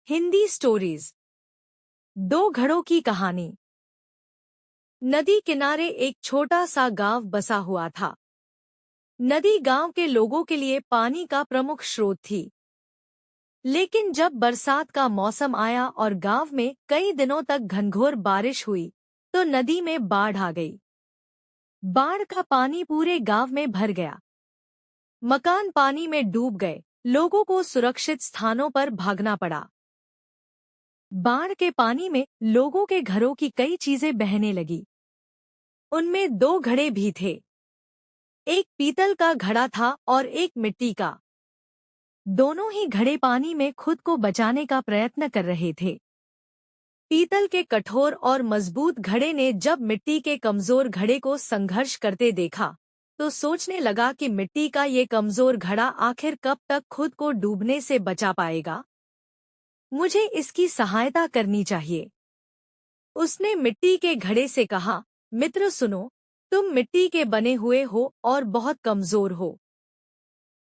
Hindi stories. दो घड़ों की कहानी। नदी किनारे एक छोटा सा गांव बसा हुआ था। नदी गांव के लोगों के लिए पानी का प्रमुख स्रोत थी। लेकिन जब बरसात का मौसम आया और गांव में कई दिनों तक घनघोर बारिश हुई तो नदी में बाढ़ आ गई। बाढ़ का पानी पूरे गांव में भर गया। मकान पानी में डूब गए। लोगों को सुरक्षित स्थानों पर भागना पड़ा। बाढ़ के पानी में लोगों के घरों की कई चीजें बहने लगी। उनमें दो घड़े भी थे। एक पीतल का घड़ा था और एक मिट्टी का। दोनों ही घड़े पानी में खुद को बचाने का प्रयत्न कर रहे थे। पीतल के कठोर और मजबूत घड़े ने जब मिट्टी के कमजोर घड़े को संघर्ष करते देखा तो सोचने लगा कि मिट्टी का ये कमजोर घड़ा आखिर कब तक खुद को डूबने से बचा पाएगा। मुझे इसकी सहायता करनी चाहिए। उसने मिट्टी के घड़े से कहा, मित्र सुनो, तुम मिट्टी के बने हुए हो और बहुत कमजोर हो।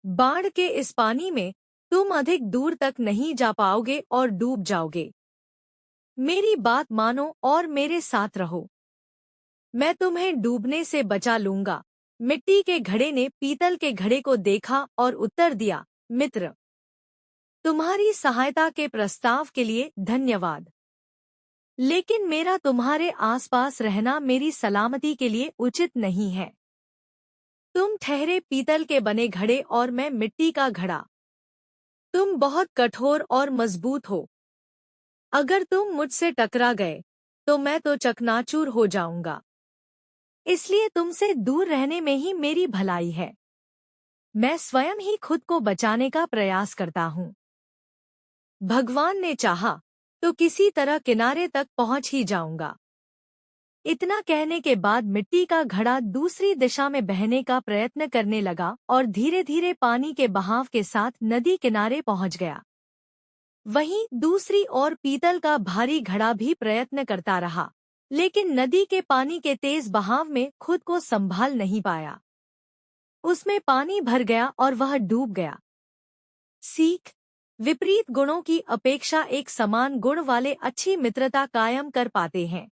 बाढ़ के इस पानी में तुम अधिक दूर तक नहीं जा पाओगे और डूब जाओगे। मेरी बात मानो और मेरे साथ रहो। मैं तुम्हें डूबने से बचा लूंगा। मिट्टी के घड़े ने पीतल के घड़े को देखा और उत्तर दिया, मित्र, तुम्हारी सहायता के प्रस्ताव के लिए धन्यवाद, लेकिन मेरा तुम्हारे आसपास रहना मेरी सलामती के लिए उचित नहीं है। तुम ठहरे पीतल के बने घड़े और मैं मिट्टी का घड़ा। तुम बहुत कठोर और मजबूत हो। अगर तुम मुझसे टकरा गए तो मैं तो चकनाचूर हो जाऊंगा। इसलिए तुमसे दूर रहने में ही मेरी भलाई है। मैं स्वयं ही खुद को बचाने का प्रयास करता हूँ। भगवान ने चाहा तो किसी तरह किनारे तक पहुंच ही जाऊंगा। इतना कहने के बाद मिट्टी का घड़ा दूसरी दिशा में बहने का प्रयत्न करने लगा और धीरे धीरे पानी के बहाव के साथ नदी किनारे पहुंच गया। वहीं दूसरी ओर पीतल का भारी घड़ा भी प्रयत्न करता रहा, लेकिन नदी के पानी के तेज बहाव में खुद को संभाल नहीं पाया। उसमें पानी भर गया और वह डूब गया। सीख: विपरीत गुणों की अपेक्षा एक समान गुण वाले अच्छी मित्रता कायम कर पाते हैं।